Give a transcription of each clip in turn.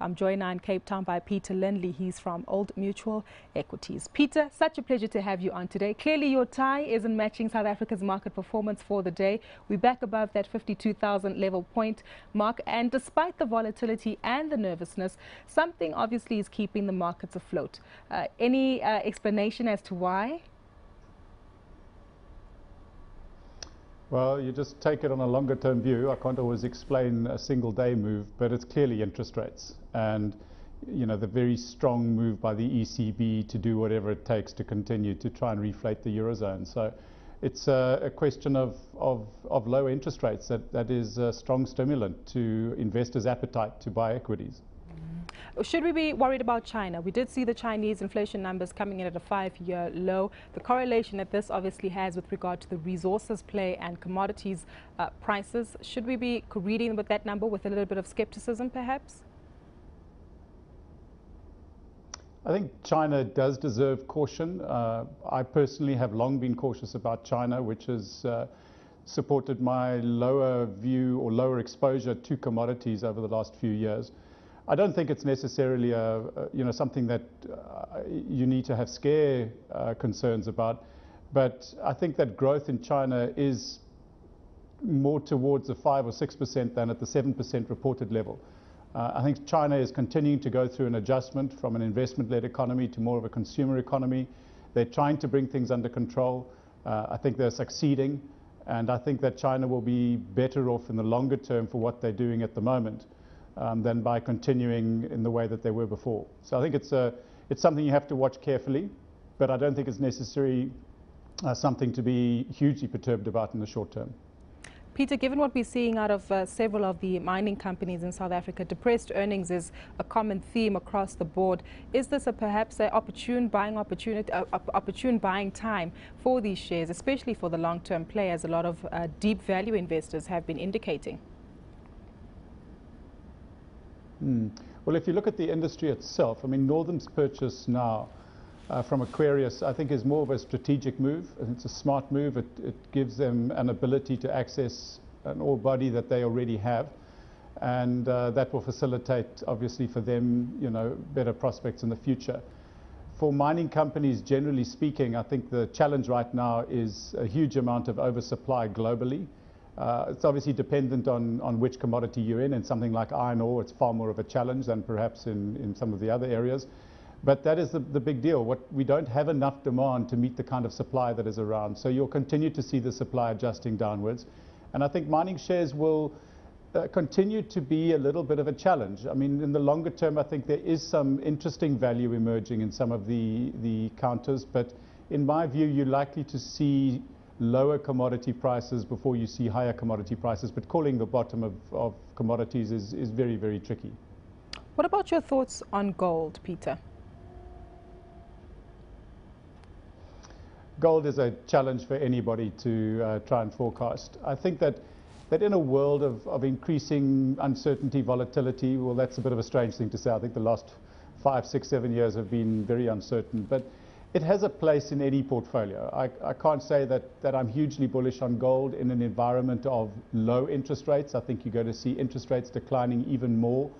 I'm joined now in Cape Town by Peter Linley. He's from Old Mutual Equities. Peter, such a pleasure to have you on today. Clearly your tie isn't matching South Africa's market performance for the day. We're back above that 52,000 level point mark, and despite the volatility and the nervousness, something obviously is keeping the markets afloat. Any explanation as to why? Well, you just take it on a longer term view. I can't always explain a single day move, but it's clearly interest rates and, you know, the very strong move by the ECB to do whatever it takes to continue to try and reflate the Eurozone. So it's a question of low interest rates that is a strong stimulant to investors' appetite to buy equities. Should we be worried about China? We did see the Chinese inflation numbers coming in at a 5-year low. The correlation that this obviously has with regard to the resources play and commodities prices. Should we be reading with that number with a little bit of skepticism, perhaps? I think China does deserve caution. I personally have long been cautious about China, which has supported my lower view or lower exposure to commodities over the last few years. I don't think it's necessarily something that you need to have scare concerns about, but I think that growth in China is more towards the 5 or 6% than at the 7% reported level. I think China is continuing to go through an adjustment from an investment-led economy to more of a consumer economy. They're trying to bring things under control. I think they're succeeding, and I think that China will be better off in the longer term for what they're doing at the moment. Than by continuing in the way that they were before. So I think it's something you have to watch carefully, but I don't think it's necessarily something to be hugely perturbed about in the short term. Peter, given what we're seeing out of several of the mining companies in South Africa, depressed earnings is a common theme across the board. Is this perhaps an opportune buying time for these shares, especially for the long-term players? A lot of deep value investors have been indicating. Well, if you look at the industry itself, I mean, Northern's purchase now from Aquarius, I think, is more of a strategic move. And it's a smart move. It gives them an ability to access an ore body that they already have, and that will facilitate, obviously, for them, better prospects in the future. For mining companies, generally speaking, I think the challenge right now is a huge amount of oversupply globally. It's obviously dependent on which commodity you're in. In something like iron ore, it's far more of a challenge than perhaps in some of the other areas. But that is the big deal. We don't have enough demand to meet the kind of supply that is around. So you'll continue to see the supply adjusting downwards. And I think mining shares will continue to be a little bit of a challenge. I mean, in the longer term, I think there is some interesting value emerging in some of the counters. But in my view, you're likely to see lower commodity prices before you see higher commodity prices, but calling the bottom of commodities is very, very tricky. What about your thoughts on gold, Peter? Gold is a challenge for anybody to try and forecast. I think that in a world of increasing uncertainty, volatility, well, that's a bit of a strange thing to say. I think the last 5, 6, 7 years have been very uncertain, but it has a place in any portfolio. I can't say that I'm hugely bullish on gold in an environment of low interest rates. I think you're going to see interest rates declining even more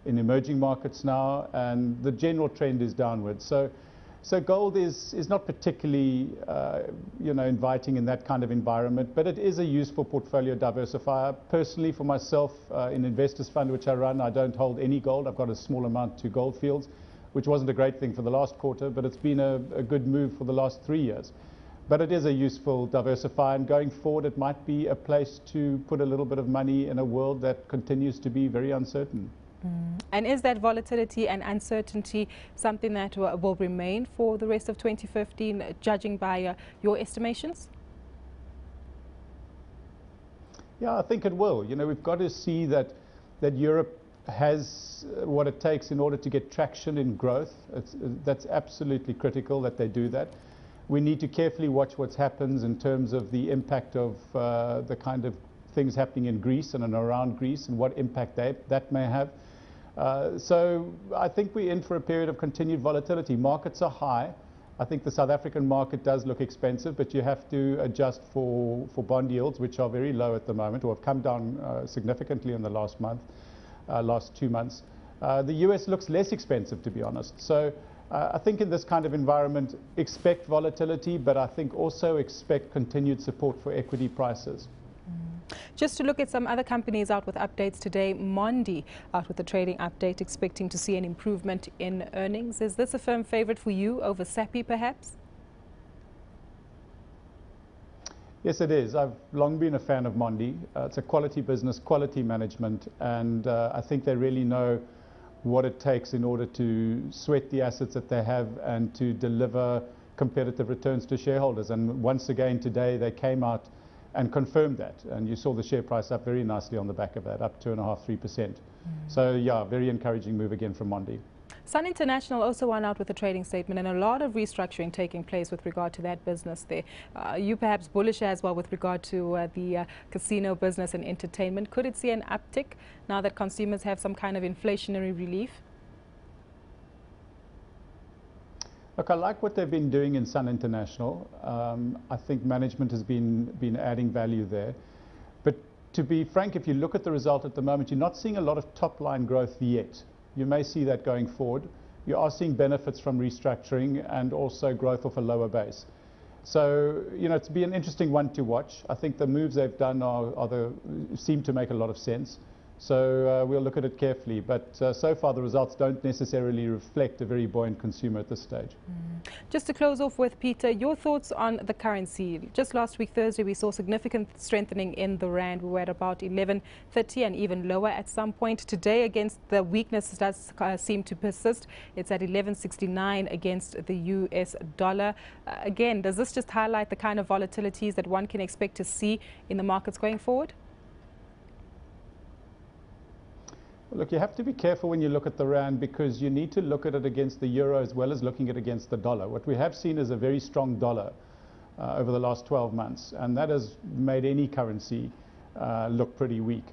in emerging markets now, and the general trend is downwards. So gold is not particularly inviting in that kind of environment, but it is a useful portfolio diversifier. Personally, for myself, in Investors Fund, which I run, I don't hold any gold. I've got a small amount to Goldfields, which wasn't a great thing for the last quarter, but it's been a good move for the last 3 years. But it is a useful diversifier, and going forward, it might be a place to put a little bit of money in a world that continues to be very uncertain. And is that volatility and uncertainty something that will remain for the rest of 2015, judging by your estimations? Yeah, I think it will. We've got to see that Europe has what it takes in order to get traction in growth. That's absolutely critical that they do that. We need to carefully watch what happens in terms of the impact of the kind of things happening in Greece and around Greece and what impact that may have. So I think we're in for a period of continued volatility. Markets are high. I think the South African market does look expensive, but you have to adjust for bond yields, which are very low at the moment, or have come down significantly in the last 2 months. The US looks less expensive, to be honest. So I think in this kind of environment, expect volatility, but I think also expect continued support for equity prices. Just to look at some other companies out with updates today, Mondi out with a trading update, expecting to see an improvement in earnings. Is this a firm favorite for you over Sappi, perhaps? Yes, it is. I've long been a fan of Mondi. It's a quality business, quality management, and I think they really know what it takes in order to sweat the assets that they have and to deliver competitive returns to shareholders. And once again today they came out and confirmed that, and you saw the share price up very nicely on the back of that, up 2.5–3%. So yeah, very encouraging move again from Mondi. Sun International also went out with a trading statement, and a lot of restructuring taking place with regard to that business there. You perhaps bullish as well with regard to the casino business and entertainment. Could it see an uptick now that consumers have some kind of inflationary relief? Look, I like what they've been doing in Sun International. I think management has been adding value there. But to be frank, if you look at the result at the moment, you're not seeing a lot of top-line growth yet. You may see that going forward. You are seeing benefits from restructuring and also growth off a lower base. So, you know, it's been an interesting one to watch. I think the moves they've done seem to make a lot of sense. So we'll look at it carefully, but so far the results don't necessarily reflect a very buoyant consumer at this stage. Just to close off with, Peter, your thoughts on the currency. Just last week, Thursday, we saw significant strengthening in the rand. We were at about 11.30 and even lower at some point. Today, against the weakness does seem to persist. It's at 11.69 against the US dollar. Again, does this just highlight the kind of volatilities that one can expect to see in the markets going forward? Look, you have to be careful when you look at the rand, because you need to look at it against the euro as well as looking at it against the dollar. What we have seen is a very strong dollar over the last 12 months, and that has made any currency look pretty weak.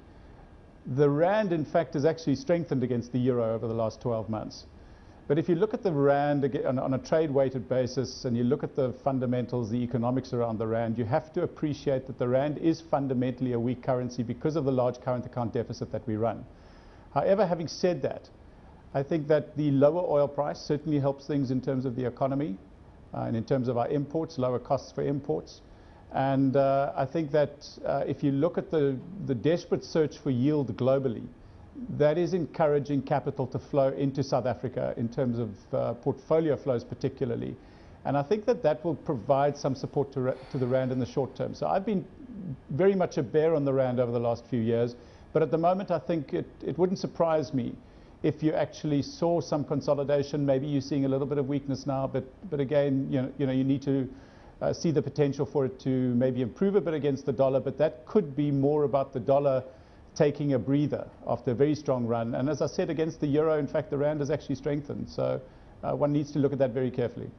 The rand, in fact, has actually strengthened against the euro over the last 12 months. But if you look at the rand on a trade-weighted basis and you look at the fundamentals, the economics around the rand, you have to appreciate that the rand is fundamentally a weak currency because of the large current account deficit that we run. However, having said that, I think that the lower oil price certainly helps things in terms of the economy and in terms of our imports, lower costs for imports. And I think that if you look at the desperate search for yield globally, that is encouraging capital to flow into South Africa in terms of portfolio flows particularly. And I think that that will provide some support to the rand in the short term. So I've been very much a bear on the rand over the last few years. But at the moment, I think it wouldn't surprise me if you actually saw some consolidation. Maybe you're seeing a little bit of weakness now, but again, you need to see the potential for it to maybe improve a bit against the dollar. But that could be more about the dollar taking a breather after a very strong run. And as I said, against the euro, in fact, the rand has actually strengthened. So one needs to look at that very carefully.